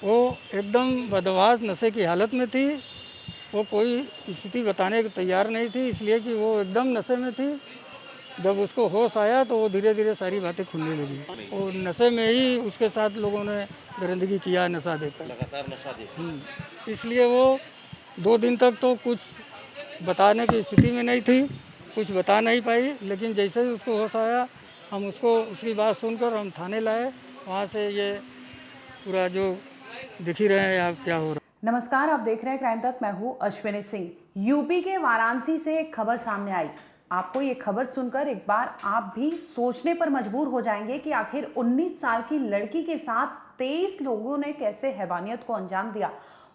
वो एकदम बदहवास नशे की हालत में थी। वो कोई स्थिति बताने को तैयार नहीं थी, इसलिए कि वो एकदम नशे में थी। जब उसको होश आया तो वो धीरे धीरे सारी बातें खुलने लगी। और नशे में ही उसके साथ लोगों ने दरिंदगी किया, नशा देकर। लगातार नशा देकर। इसलिए वो 2 दिन तक तो कुछ बताने की स्थिति में नहीं थी, कुछ बता नहीं पाई। लेकिन जैसे ही उसको होश आया, हम उसको उसकी बात सुनकर हम थाने लाए। वहाँ से ये पूरा जो दिख ही रहे हैं आप क्या हो रहा है। नमस्कार, आप देख रहे हैं क्राइम तक। मैं हूं अश्विनी सिंह। यूपी के वाराणसी से एक खबर सामने आई। आपको ये खबर सुनकर एक बार आप भी सोचने पर मजबूर हो जाएंगे कि आखिर 19 साल की लड़की के साथ 23 लोगों ने कैसे हैवानियत को अंजाम दिया,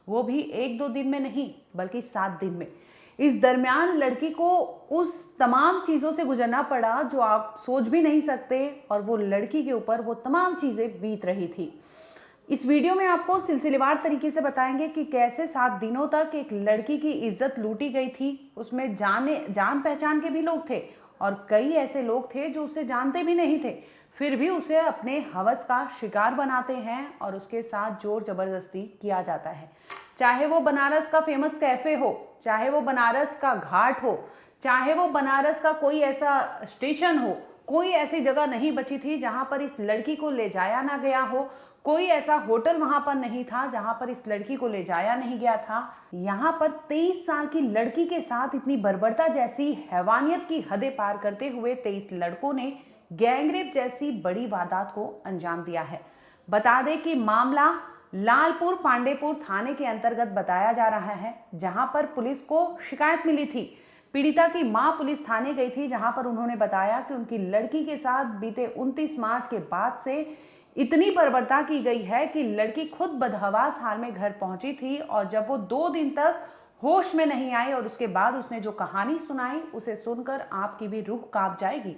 वो भी 1-2 दिन में नहीं बल्कि 7 दिन में। इस दरमियान लड़की को उस तमाम चीजों से गुजरना पड़ा जो आप सोच भी नहीं सकते, और वो लड़की के ऊपर वो तमाम चीजें बीत रही थी। इस वीडियो में आपको सिलसिलेवार तरीके से बताएंगे कि कैसे 7 दिनों तक एक लड़की की इज्जत लूटी गई थी। उसमें जान पहचान के भी लोग थे और कई ऐसे लोग थे जो उसे जानते भी नहीं थे, फिर भी उसे अपने हवस का शिकार बनाते हैं और उसके साथ जोर जबरदस्ती किया जाता है। चाहे वो बनारस का फेमस कैफे हो, चाहे वो बनारस का घाट हो, चाहे वो बनारस का कोई ऐसा स्टेशन हो, कोई ऐसी जगह नहीं बची थी जहां पर इस लड़की को ले जाया ना गया हो। कोई ऐसा होटल वहां पर नहीं था जहां पर इस लड़की को ले जाया नहीं गया था। यहाँ पर 23 साल की लड़की के साथ इतनी बर्बरता जैसी हैवानियत की हदें पार करते हुए 23 लड़कों ने गैंगरेप जैसी बड़ी वारदात को अंजाम दिया है। बता दें कि मामला लालपुर पांडेपुर थाने के अंतर्गत बताया जा रहा है, जहां पर पुलिस को शिकायत मिली थी। पीड़िता की मां पुलिस थाने गई थी, जहां पर उन्होंने बताया कि उनकी लड़की के साथ बीते 29 मार्च के बाद से इतनी बर्बरता की गई है कि लड़की खुद बदहवास हाल में घर पहुंची थी, और जब वो 2 दिन तक होश में नहीं आई और उसके बाद उसने जो कहानी सुनाई उसे सुनकर आपकी भी रूह कांप जाएगी।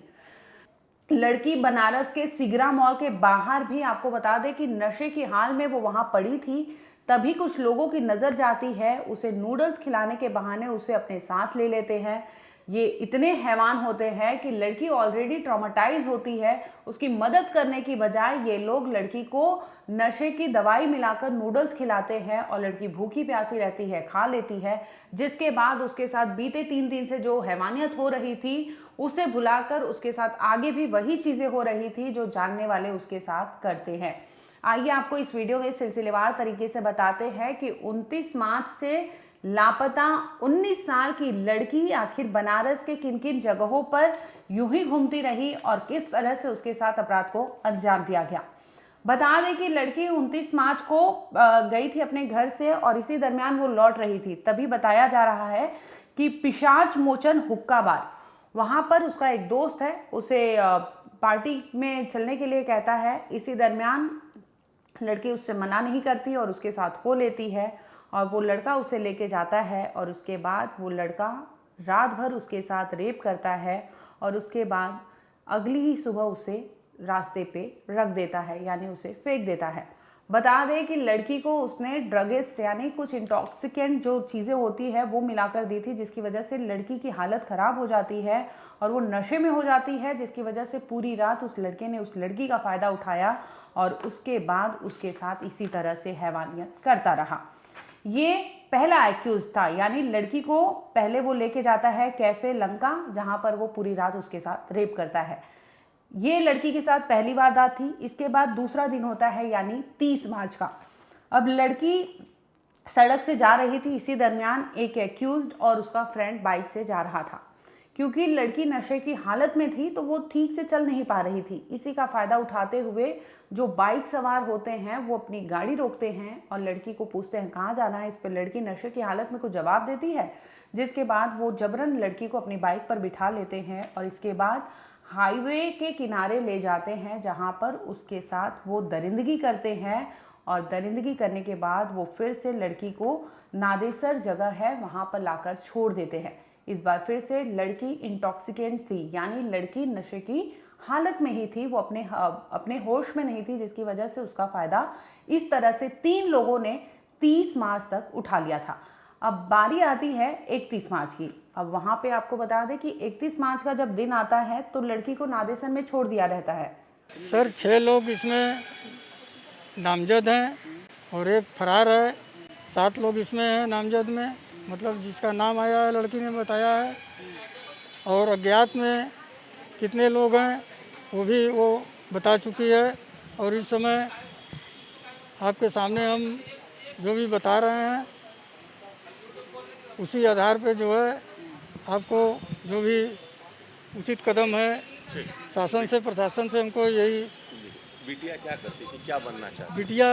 लड़की बनारस के सिगरा मॉल के बाहर भी, आपको बता दें कि नशे की हाल में वो वहां पड़ी थी, तभी कुछ लोगों की नजर जाती है। उसे नूडल्स खिलाने के बहाने उसे अपने साथ ले लेते हैं। ये इतने हैवान होते हैं कि लड़की ऑलरेडी ट्रॉमेटाइज होती है, उसकी मदद करने की बजाय ये लोग लड़की को नशे की दवाई मिलाकर नूडल्स खिलाते हैं और लड़की भूखी प्यासी रहती है, खा लेती है। जिसके बाद उसके साथ बीते 3 दिन से जो हैवानियत हो रही थी उसे भुलाकर उसके साथ आगे भी वही चीजें हो रही थी जो जानने वाले उसके साथ करते हैं। आइए आपको इस वीडियो में सिलसिलेवार तरीके से बताते हैं कि 29 मार्च से लापता 19 साल की लड़की आखिर बनारस के किन किन जगहों पर यूं ही घूमती रही और किस तरह से उसके साथ अपराध को अंजाम दिया गया। बता दें कि लड़की 29 मार्च को गई थी अपने घर से और इसी दरमियान वो लौट रही थी। तभी बताया जा रहा है कि पिशाच मोचन हुक्का बार, वहां पर उसका एक दोस्त है, उसे पार्टी में चलने के लिए कहता है। इसी दरमियान लड़की उससे मना नहीं करती और उसके साथ हो लेती है, और वो लड़का उसे लेके जाता है और उसके बाद वो लड़का रात भर उसके साथ रेप करता है और उसके बाद अगली ही सुबह उसे रास्ते पे रख देता है, यानी उसे फेंक देता है। बता दें कि लड़की को उसने ड्रगिस्ट यानी कुछ इंटॉक्सिकेंट जो चीज़ें होती है वो मिलाकर दी थी, जिसकी वजह से लड़की की हालत ख़राब हो जाती है और वो नशे में हो जाती है, जिसकी वजह से पूरी रात उस लड़के ने उस लड़की का फ़ायदा उठाया और उसके बाद उसके साथ इसी तरह से हैवानियत करता रहा। ये पहला एक्यूज था, यानी लड़की को पहले वो लेके जाता है कैफे लंका, जहां पर वो पूरी रात उसके साथ रेप करता है। ये लड़की के साथ पहली वारदात थी। इसके बाद दूसरा दिन होता है यानी 30 मार्च का। अब लड़की सड़क से जा रही थी, इसी दरमियान एक एक्यूज्ड और उसका फ्रेंड बाइक से जा रहा था। क्योंकि लड़की नशे की हालत में थी तो वो ठीक से चल नहीं पा रही थी। इसी का फायदा उठाते हुए जो बाइक सवार होते हैं वो अपनी गाड़ी रोकते हैं और लड़की को पूछते हैं कहाँ जाना है। इस पर लड़की नशे की हालत में कुछ जवाब देती है, जिसके बाद वो जबरन लड़की को अपनी बाइक पर बिठा लेते हैं और इसके बाद हाईवे के किनारे ले जाते हैं, जहाँ पर उसके साथ वो दरिंदगी करते हैं। और दरिंदगी करने के बाद वो फिर से लड़की को नादेसर जगह है वहाँ पर लाकर छोड़ देते हैं। इस बार फिर से लड़की इंटॉक्सिकेंट थी, यानी लड़की नशे की हालत में ही थी, वो अपने होश में नहीं थी, जिसकी वजह से उसका फायदा इस तरह से 3 लोगों ने 30 मार्च तक उठा लिया था। अब बारी आती है 31 मार्च की। अब वहां पे आपको बता दें कि 31 मार्च का जब दिन आता है तो लड़की को नादेसन में छोड़ दिया रहता है। सर 6 लोग इसमें नामजद हैं और एक फरार है। 7 लोग इसमें हैं नामजद में, मतलब जिसका नाम आया है लड़की ने बताया है। और अज्ञात में कितने लोग हैं वो भी वो बता चुकी है। और इस समय आपके सामने हम जो भी बता रहे हैं उसी आधार पे जो है आपको जो भी उचित कदम है शासन से प्रशासन से हमको यही। बिटिया क्या करती थी, क्या बनना चाहती? बिटिया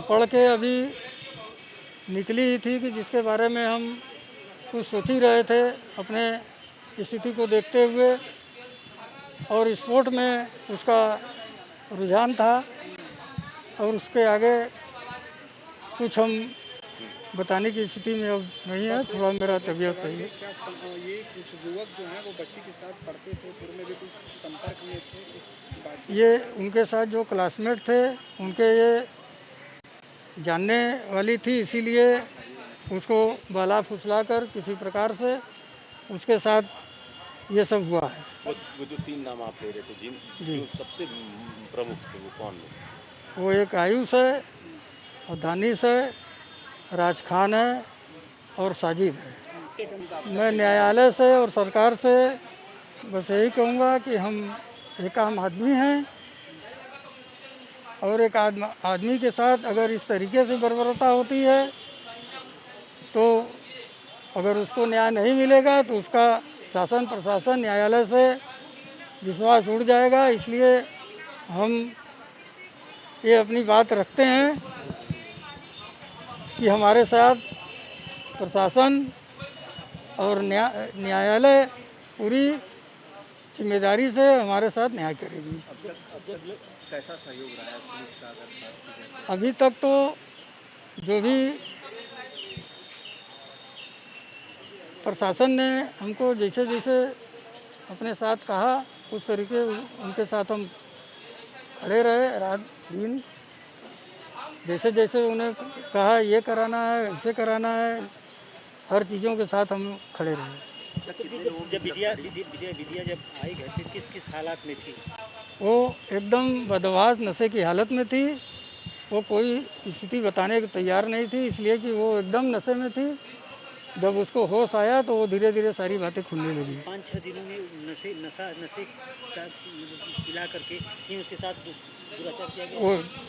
पढ़ के अभी निकली ही थी कि जिसके बारे में हम कुछ सोच ही रहे थे अपने स्थिति को देखते हुए। और स्पोर्ट में उसका रुझान था और उसके आगे कुछ हम बताने की स्थिति में अब नहीं है। थोड़ा मेरा तबीयत सही है। क्या ये कुछ युवक जो हैं वो बच्ची के साथ पढ़ते थे, पूर्व में भी कुछ संपर्क में थे, कुछ बातचीत? ये उनके साथ जो क्लासमेट थे उनके ये जानने वाली थी, इसीलिए उसको बहला फुसला कर किसी प्रकार से उसके साथ ये सब हुआ है। वो जो 3 नाम आप ले रहे थे, जी। जो सबसे प्रमुख थे वो कौन लोग? वो एक आयुष है और दानिश है, राज खान है और साजिद है। मैं न्यायालय से और सरकार से बस यही कहूँगा कि हम एक आम आदमी हैं और एक आदमी के साथ अगर इस तरीके से बर्बरता होती है तो अगर उसको न्याय नहीं मिलेगा तो उसका शासन प्रशासन न्यायालय से विश्वास उड़ जाएगा। इसलिए हम ये अपनी बात रखते हैं कि हमारे साथ प्रशासन और न्यायालय पूरी जिम्मेदारी से हमारे साथ न्याय करेगी। कैसा सहयोग रहा है पुलिस का अगर बात की जाए? अभी तक तो जो भी प्रशासन ने हमको जैसे जैसे अपने साथ कहा उस तरीके उनके साथ हम खड़े रहे रात दिन। जैसे जैसे उन्हें कहा ये कराना है ऐसे कराना है, हर चीज़ों के साथ हम खड़े रहे। जब बिटिया जब आई घर पे किस हालात में थी? वो एकदम बदहवास नशे की हालत में थी। वो कोई स्थिति बताने को तैयार नहीं थी, इसलिए कि वो एकदम नशे में थी। जब उसको होश आया तो वो धीरे धीरे सारी बातें खुलने लगी। 5-6 दिनों में नशे का पिला करके ही उसके साथ दुराचार किया गया।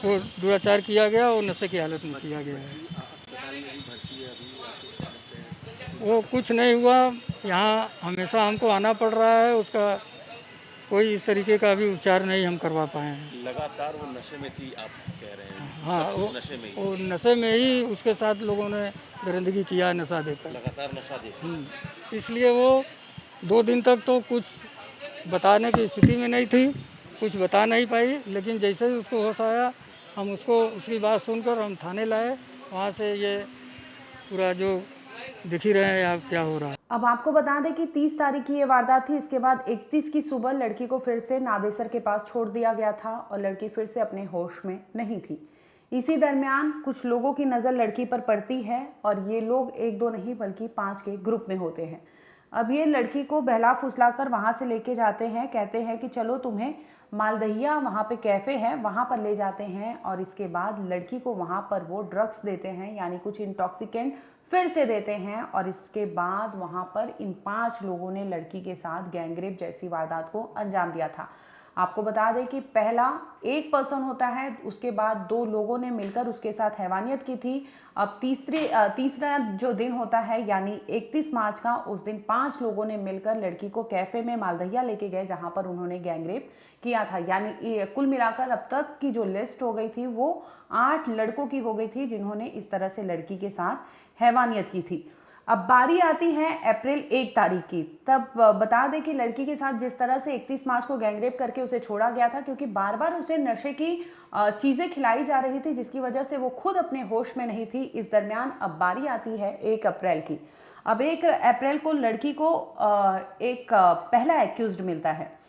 वो दुराचार किया गया और नशे की हालत में किया गया है। अस्पताल में भी भर्ती है अभी। वो कुछ नहीं हुआ। यहाँ हमेशा हमको आना पड़ रहा है, उसका कोई इस तरीके का भी उपचार नहीं हम करवा पाए हैं। लगातार वो नशे में थी आप कह रहे हैं? हाँ, सब कुछ नशे में ही? वो नशे में ही उसके साथ लोगों ने दरिंदगी किया नशा देकर। लगातार नशा देकर? इसलिए वो 2 दिन तक तो कुछ बताने की स्थिति में नहीं थी, कुछ बता नहीं पाई। लेकिन जैसे ही उसको होश आया हम उसको उसकी बात सुनकर हम थाने लाए। वहाँ से ये पूरा जो दिख ही रहे हैं आप क्या हो रहा है। अब आपको बता दें कि 30 तारीख की ये वारदात थी। इसके बाद 31 की सुबह लड़की को फिर से नादेसर के पास छोड़ दिया गया था और लड़की फिर से अपने होश में नहीं थी। इसी दरमियान कुछ लोगों की नज़र लड़की पर पड़ती है और ये लोग 1-2 नहीं बल्कि 5 के ग्रुप में होते हैं। अब ये लड़की को बहला फुसला कर वहाँ से लेके जाते हैं, कहते हैं कि चलो तुम्हें मालदहिया वहाँ पे कैफ़े है वहाँ पर ले जाते हैं। और इसके बाद लड़की को वहाँ पर वो ड्रग्स देते हैं, यानी कुछ इंटॉक्सिकेंट फिर से देते हैं। और इसके बाद वहाँ पर इन 5 लोगों ने लड़की के साथ गैंगरेप जैसी वारदात को अंजाम दिया था। आपको बता दें कि पहला एक पर्सन होता है, उसके बाद 2 लोगों ने मिलकर उसके साथ हैवानियत की थी। अब तीसरा जो दिन होता है यानी 31 मार्च का, उस दिन 5 लोगों ने मिलकर लड़की को कैफे में मालदहिया लेके गए जहां पर उन्होंने गैंगरेप किया था। यानी कुल मिलाकर अब तक की जो लिस्ट हो गई थी वो 8 लड़कों की हो गई थी जिन्होंने इस तरह से लड़की के साथ हैवानियत की थी। अब बारी आती है अप्रैल 1 तारीख की। तब बता दें कि लड़की के साथ जिस तरह से 31 मार्च को गैंगरेप करके उसे छोड़ा गया था, क्योंकि बार बार उसे नशे की चीज़ें खिलाई जा रही थी जिसकी वजह से वो खुद अपने होश में नहीं थी। इस दरमियान अब बारी आती है 1 अप्रैल की। अब 1 अप्रैल को लड़की को एक पहला एक्यूज्ड मिलता है।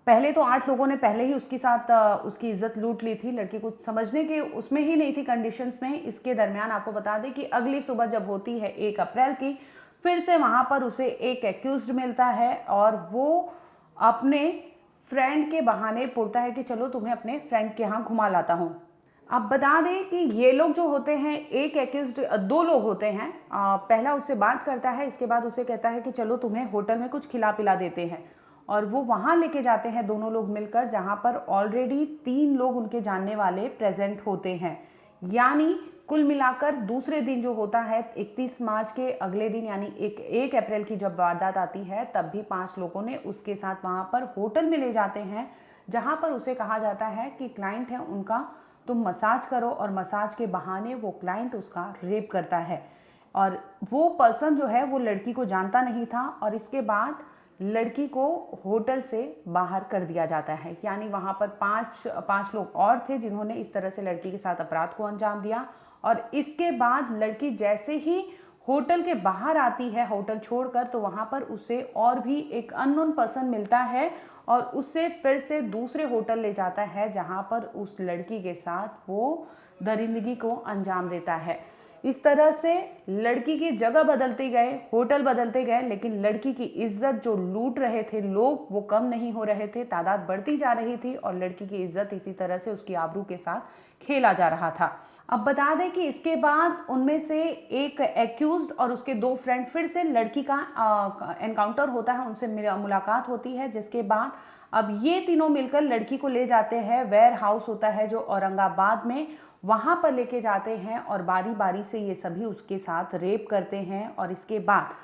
पहले तो 8 लोगों ने पहले ही उसके साथ उसकी इज्जत लूट ली थी। लड़की कुछ समझने के उसमें ही नहीं थी कंडीशंस में। इसके दरमियान आपको बता दें कि अगली सुबह जब होती है 1 अप्रैल की, फिर से वहां पर उसे एक एक्यूज्ड मिलता है और वो अपने फ्रेंड के बहाने बोलता है कि चलो तुम्हें अपने फ्रेंड के यहाँ घुमा लाता हूँ। अब बता दें कि ये लोग जो होते हैं, एक एक्यूज्ड, दो लोग होते हैं। पहला उससे बात करता है, इसके बाद उसे कहता है कि चलो तुम्हें होटल में कुछ खिला पिला देते हैं, और वो वहाँ लेके जाते हैं दोनों लोग मिलकर, जहाँ पर ऑलरेडी 3 लोग उनके जानने वाले प्रेजेंट होते हैं। यानी कुल मिलाकर दूसरे दिन जो होता है 31 मार्च के अगले दिन, यानी 1 अप्रैल की जब वारदात आती है, तब भी 5 लोगों ने उसके साथ वहाँ पर होटल में ले जाते हैं, जहाँ पर उसे कहा जाता है कि क्लाइंट है उनका, तुम मसाज करो, और मसाज के बहाने वो क्लाइंट उसका रेप करता है। और वो पर्सन जो है वो लड़की को जानता नहीं था, और इसके बाद लड़की को होटल से बाहर कर दिया जाता है। यानी वहाँ पर 5 लोग और थे जिन्होंने इस तरह से लड़की के साथ अपराध को अंजाम दिया। और इसके बाद लड़की जैसे ही होटल के बाहर आती है, होटल छोड़कर, तो वहाँ पर उसे और भी एक अननोन पर्सन मिलता है और उससे फिर से दूसरे होटल ले जाता है, जहाँ पर उस लड़की के साथ वो दरिंदगी को अंजाम देता है। इस तरह से लड़की की जगह बदलती गए, होटल बदलते गए, लेकिन लड़की की इज्जत जो लूट रहे थे लोग, वो कम नहीं हो रहे थे, तादाद बढ़ती जा रही थी, और लड़की की इज्जत इसी तरह से उसकी आबरू के साथ खेला जा रहा था। अब बता दें कि इसके बाद उनमें से एक एक्यूज्ड और उसके 2 फ्रेंड, फिर से लड़की का एनकाउंटर होता है, उनसे मुलाकात होती है, जिसके बाद अब ये तीनों मिलकर लड़की को ले जाते हैं। वेयर हाउस होता है जो औरंगाबाद में, वहाँ पर लेके जाते हैं, और बारी बारी से ये सभी उसके साथ रेप करते हैं। और इसके बाद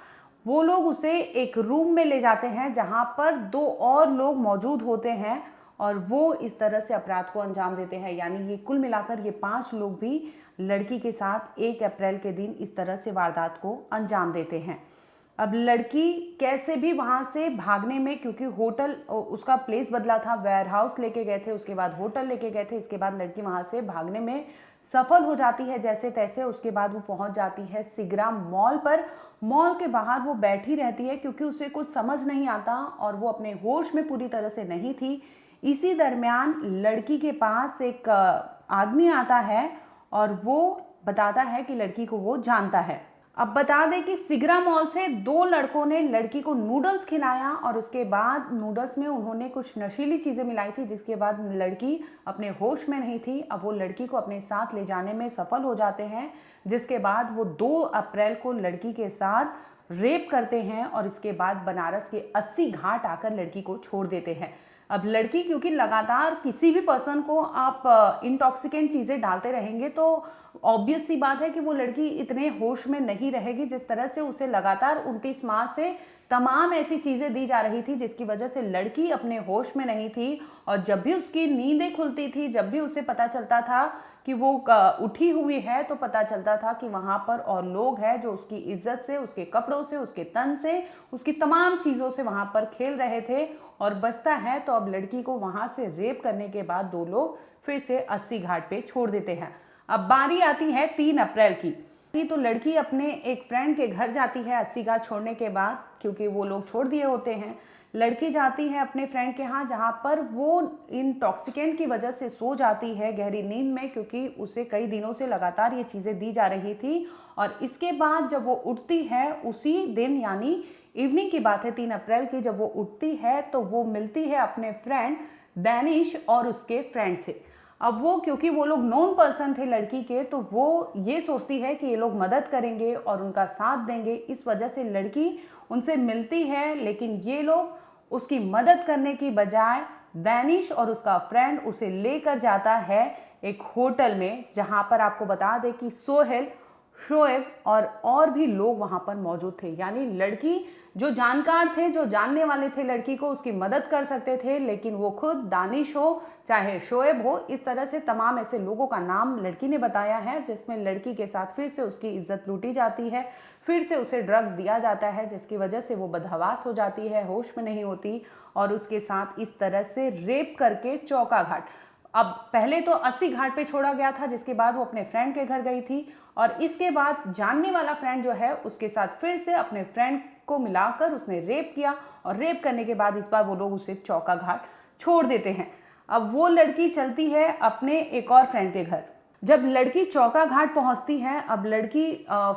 वो लोग उसे एक रूम में ले जाते हैं, जहाँ पर 2 और लोग मौजूद होते हैं, और वो इस तरह से अपराध को अंजाम देते हैं। यानी ये कुल मिलाकर ये 5 लोग भी लड़की के साथ 1 अप्रैल के दिन इस तरह से वारदात को अंजाम देते हैं। अब लड़की कैसे भी वहाँ से भागने में, क्योंकि होटल उसका प्लेस बदला था, वेयर हाउस लेके गए थे, उसके बाद होटल लेके गए थे, इसके बाद लड़की वहाँ से भागने में सफल हो जाती है जैसे तैसे। उसके बाद वो पहुँच जाती है सिग्राम मॉल पर। मॉल के बाहर वो बैठी रहती है, क्योंकि उसे कुछ समझ नहीं आता और वो अपने होश में पूरी तरह से नहीं थी। इसी दरमियान लड़की के पास एक आदमी आता है और वो बताता है कि लड़की को वो जानता है। अब बता दें कि सिगरा मॉल से 2 लड़कों ने लड़की को नूडल्स खिलाया, और उसके बाद नूडल्स में उन्होंने कुछ नशीली चीज़ें मिलाई थी, जिसके बाद लड़की अपने होश में नहीं थी। अब वो लड़की को अपने साथ ले जाने में सफल हो जाते हैं, जिसके बाद वो 2 अप्रैल को लड़की के साथ रेप करते हैं, और इसके बाद बनारस के 80 घाट आकर लड़की को छोड़ देते हैं। अब लड़की, क्योंकि लगातार किसी भी पर्सन को आप इंटॉक्सिकेंट चीज़ें डालते रहेंगे, तो ऑब्वियस सी बात है कि वो लड़की इतने होश में नहीं रहेगी। जिस तरह से उसे लगातार 29 मार्च से तमाम ऐसी चीज़ें दी जा रही थी, जिसकी वजह से लड़की अपने होश में नहीं थी, और जब भी उसकी नींदें खुलती थी, जब भी उसे पता चलता था कि वो उठी हुई है, तो पता चलता था कि वहाँ पर और लोग हैं जो उसकी इज्जत से, उसके कपड़ों से, उसके तन से, उसकी तमाम चीज़ों से वहाँ पर खेल रहे थे। और बचता है तो अब लड़की को वहाँ से रेप करने के बाद 2 लोग फिर से 80 घाट पे छोड़ देते हैं। अब बारी आती है 3 अप्रैल की। तो लड़की अपने एक फ्रेंड के घर जाती है 80 घाट छोड़ने के बाद, क्योंकि वो लोग छोड़ दिए होते हैं। लड़की जाती है अपने फ्रेंड के यहाँ, जहाँ पर वो इंटॉक्सिकेंट की वजह से सो जाती है गहरी नींद में, क्योंकि उसे कई दिनों से लगातार ये चीज़ें दी जा रही थी। और इसके बाद जब वो उठती है उसी दिन, यानी इवनिंग की बात है 3 अप्रैल की, जब वो उठती है तो वो मिलती है अपने फ्रेंड दैनिश और उसके फ्रेंड से। अब वो, क्योंकि वो लोग नोन पर्सन थे लड़की के, तो वो ये सोचती है कि ये लोग मदद करेंगे और उनका साथ देंगे। इस वजह से लड़की उनसे मिलती है, लेकिन ये लोग उसकी मदद करने की बजाय दैनिश और उसका फ्रेंड उसे लेकर जाता है एक होटल में, जहां पर आपको बता दें कि सोहेल, शोएब और भी लोग वहां पर मौजूद थे। यानी लड़की जो जानकार थे, जो जानने वाले थे लड़की को, उसकी मदद कर सकते थे, लेकिन वो खुद दानिश हो चाहे शोएब हो, इस तरह से तमाम ऐसे लोगों का नाम लड़की ने बताया है, जिसमें लड़की के साथ फिर से उसकी इज्जत लूटी जाती है, फिर से उसे ड्रग दिया जाता है, जिसकी वजह से वो बदहवास हो जाती है, होश में नहीं होती, और उसके साथ इस तरह से रेप करके चौका घाट। अब पहले तो 80 घाट पे छोड़ा गया था, जिसके बाद वो अपने फ्रेंड के घर गई थी, और इसके बाद जानने वाला फ्रेंड जो है उसके साथ फिर से अपने फ्रेंड को मिलाकर उसने रेप किया, और रेप करने के बाद इस बार वो लोग उसे चौका घाट छोड़ देते हैं। अब वो लड़की चलती है अपने एक और फ्रेंड के घर। जब लड़की चौका घाट पहुंचती है, अब लड़की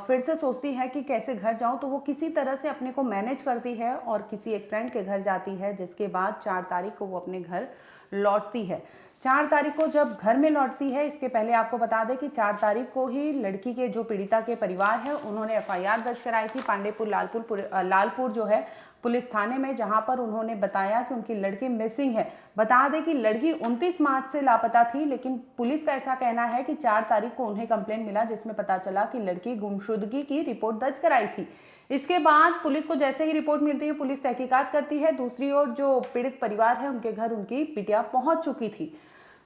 फिर से सोचती है कि कैसे घर जाऊं, तो वो किसी तरह से अपने को मैनेज करती है और किसी एक फ्रेंड के घर जाती है, जिसके बाद 4 तारीख को वो अपने घर लौटती है। 4 तारीख को जब घर में लौटती है, इसके पहले आपको बता दें कि 4 तारीख को ही लड़की के जो पीड़िता के परिवार है उन्होंने एफआईआर दर्ज कराई थी पांडेपुर लालपुर जो है पुलिस थाने में, जहां पर उन्होंने बताया कि उनकी लड़की मिसिंग है। बता दें कि लड़की 29 मार्च से लापता थी, लेकिन पुलिस का ऐसा कहना है कि 4 तारीख को उन्हें कंप्लेंट मिला जिसमें पता चला कि लड़की गुमशुदगी की रिपोर्ट दर्ज कराई थी। इसके बाद पुलिस को जैसे ही रिपोर्ट मिलती है पुलिस तहकीकात करती है। दूसरी ओर जो पीड़ित परिवार है उनके घर उनकी बिटिया पहुंच चुकी थी।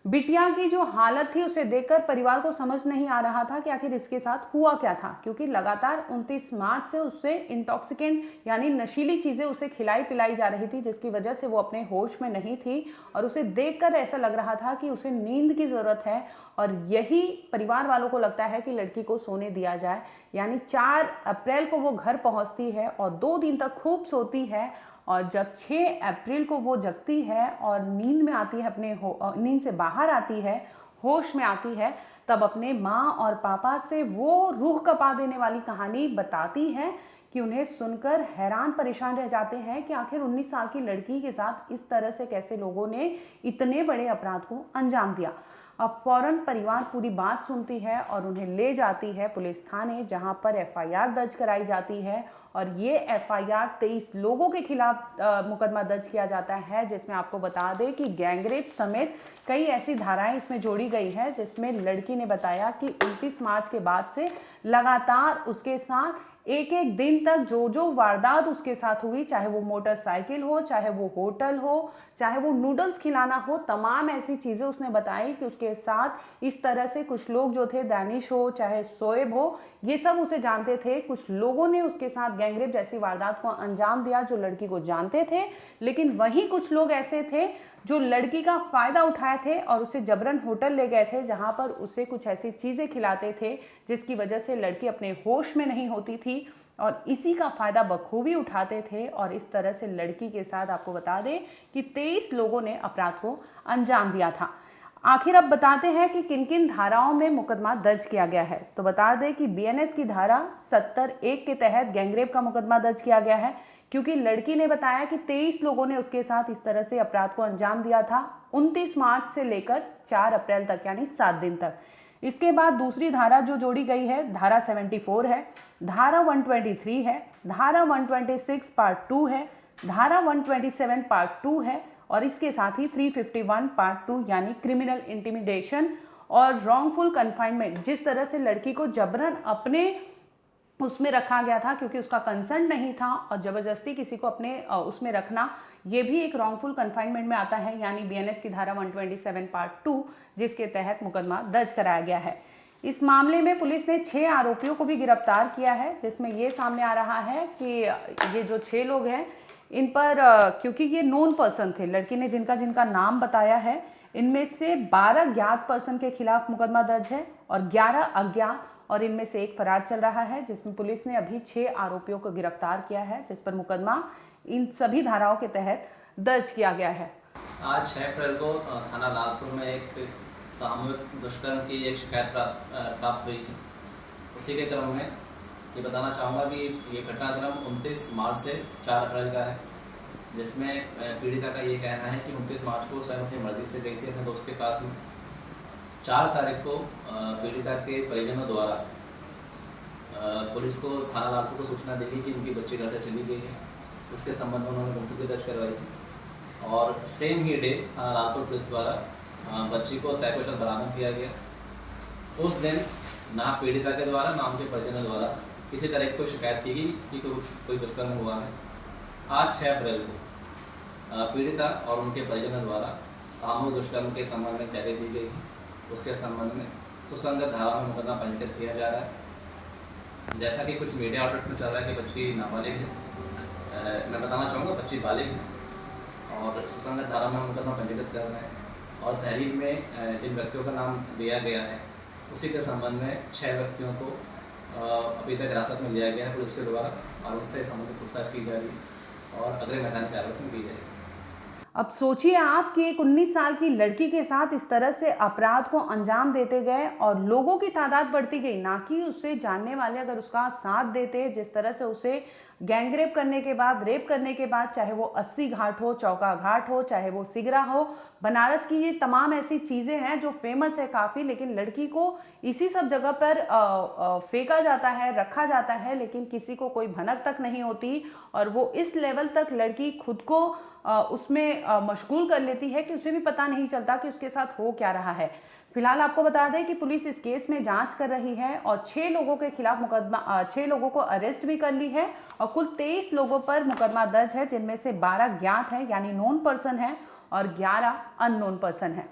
बिटिया की जो हालत थी उसे देखकर परिवार को समझ नहीं आ रहा था कि आखिर इसके साथ हुआ क्या था, क्योंकि लगातार 29 मार्च से उससे इंटॉक्सिकेंट यानी नशीली चीजें उसे खिलाई पिलाई जा रही थी, जिसकी वजह से वो अपने होश में नहीं थी और उसे देखकर ऐसा लग रहा था कि उसे नींद की जरूरत है। और यही परिवार वालों को लगता है कि लड़की को सोने दिया जाए। यानी 4 अप्रैल को वो घर पहुंचती है और 2 दिन तक खूब सोती है और जब 6 अप्रैल को वो जगती है और नींद में आती है, अपने नींद से बाहर आती है, होश में आती है, तब अपने माँ और पापा से वो रूह कपा देने वाली कहानी बताती है कि उन्हें सुनकर हैरान परेशान रह जाते हैं कि आखिर 19 साल की लड़की के साथ इस तरह से कैसे लोगों ने इतने बड़े अपराध को अंजाम दिया। अब फौरन परिवार पूरी बात सुनती है और उन्हें ले जाती है पुलिस थाने, जहां पर एफआईआर दर्ज कराई जाती है और ये एफआईआर 23 लोगों के खिलाफ मुकदमा दर्ज किया जाता है, जिसमें आपको बता दें कि गैंगरेप समेत कई ऐसी धाराएं इसमें जोड़ी गई है, जिसमें लड़की ने बताया कि 29 मार्च के बाद से लगातार उसके साथ एक एक दिन तक जो वारदात उसके साथ हुई, चाहे वो मोटरसाइकिल हो, चाहे वो होटल हो, चाहे वो नूडल्स खिलाना हो, तमाम ऐसी चीजें उसने बताई कि उसके साथ इस तरह से कुछ लोग जो थे, दानिश हो चाहे शोएब हो, ये सब उसे जानते थे। कुछ लोगों ने उसके साथ गैंगरेप जैसी वारदात को अंजाम दिया जो लड़की को जानते थे, लेकिन वहीं कुछ लोग ऐसे थे जो लड़की का फायदा उठाए थे और उसे जबरन होटल ले गए थे, जहां पर उसे कुछ ऐसी चीजें खिलाते थे जिसकी वजह से लड़की अपने होश में नहीं होती थी और इसी का फायदा बखूबी उठाते थे। और इस तरह से लड़की के साथ आपको बता दें कि 23 लोगों ने अपराध को अंजाम दिया था। आखिर अब बताते हैं कि किन किन धाराओं में मुकदमा दर्ज किया गया है। तो बता दें कि बीएनएस की धारा 70(1) के तहत गैंगरेप का मुकदमा दर्ज किया गया है, क्योंकि लड़की ने बताया कि 23 लोगों ने उसके साथ इस तरह से अपराध को अंजाम दिया था 29 मार्च से लेकर 4 अप्रैल तक, यानी 7 दिन तक। इसके बाद दूसरी धारा जो जोड़ी गई है, धारा 74 है, धारा 123 है, धारा 126 पार्ट 2 है, धारा 127 पार्ट 2 है और इसके साथ ही 351 पार्ट 2 यानी क्रिमिनल इंटिमिडेशन और रॉन्गफुल कन्फाइनमेंट, जिस तरह से लड़की को जबरन अपने उसमें रखा गया था क्योंकि उसका कंसर्न नहीं था और जबरदस्ती किसी को अपने उसमें रखना, ये भी एक रॉन्गफुल कन्फाइनमेंट में आता है, यानी बीएनएस की धारा 127 पार्ट 2, जिसके तहत मुकदमा दर्ज कराया गया है। इस मामले में पुलिस ने 6 आरोपियों को भी गिरफ्तार किया है, जिसमें ये सामने आ रहा है कि ये जो 6 लोग हैं इन पर क्योंकि ये नोन पर्सन थे, लड़की ने जिनका नाम बताया है, इनमें से 12 ज्ञात पर्सन के खिलाफ मुकदमा दर्ज है और 11 अज्ञात, और इनमें से एक फरार चल रहा है, जिसमें पुलिस ने अभी 6 आरोपियों को गिरफ्तार किया है, जिस पर मुकदमा इन सभी धाराओं के तहत दर्ज किया गया है। आज 6 अप्रैल को थाना लालपुर में एक सामूहिक दुष्कर्म की एक शिकायत प्राप्त हुई है। उसी के क्रम में ये बताना चाहूँगा कि ये घटनाक्रम 29 मार्च से 4 अप्रैल का है, जिसमें पीड़िता का ये कहना है कि 29 मार्च को स्वयं अपनी मर्जी से गई थी अपने दोस्त के पास में। 4 तारीख को पीड़िता के परिजनों द्वारा पुलिस को थाना लालपुर को सूचना दी गई कि उनकी बच्ची घर से चली गई है। उसके संबंध में उन्होंने गुमशुदगी दर्ज करवाई थी और सेम ही डे थाना लालपुर पुलिस द्वारा बच्ची को सकुशल बरामद किया गया। उस दिन ना पीड़िता के द्वारा ना उनके परिजनों द्वारा किसी तरह की कोई शिकायत की गई कि कोई दुष्कर्म हुआ है। आज 6 अप्रैल को पीड़िता और उनके परिजनों द्वारा सामूहिक दुष्कर्म के संबंध में तहरीर दी गई है। उसके संबंध में सुसंगत धारा में मुकदमा पंजीकृत किया जा रहा है। जैसा कि कुछ मीडिया आउटलेट्स में चल रहा है कि बच्ची नाबालिग है, मैं बताना चाहूँगा बच्ची बालिग है और सुसंगत धारा में मुकदमा पंजीकृत कर रहे हैं और तहरीर में जिन व्यक्तियों का नाम दिया गया है उसी के संबंध में 6 व्यक्तियों को अभी तक हिरासत में लिया गया है पुलिस के द्वारा और उनसे संबंधित पूछताछ की जा रही है और अगले मैदानी कार्रवाई में की जाएगी। अब सोचिए आप कि एक 19 साल की लड़की के साथ इस तरह से अपराध को अंजाम देते गए और लोगों की तादाद बढ़ती गई, ना कि उसे जानने वाले अगर उसका साथ देते। जिस तरह से उसे गैंगरेप करने के बाद, रेप करने के बाद, चाहे वो 80 घाट हो, चौका घाट हो, चाहे वो सिगरा हो, बनारस की ये तमाम ऐसी चीज़ें हैं जो फेमस है काफ़ी, लेकिन लड़की को इसी सब जगह पर फेंका जाता है, रखा जाता है, लेकिन किसी को कोई भनक तक नहीं होती और वो इस लेवल तक लड़की खुद को उसमें मशगूल कर लेती है कि उसे भी पता नहीं चलता कि उसके साथ हो क्या रहा है। फिलहाल आपको बता दें कि पुलिस इस केस में जांच कर रही है और 6 लोगों के खिलाफ 6 लोगों को अरेस्ट भी कर ली है और कुल 23 लोगों पर मुकदमा दर्ज है, जिनमें से 12 ज्ञात है यानी नोन पर्सन है और 11 अननोन पर्सन है।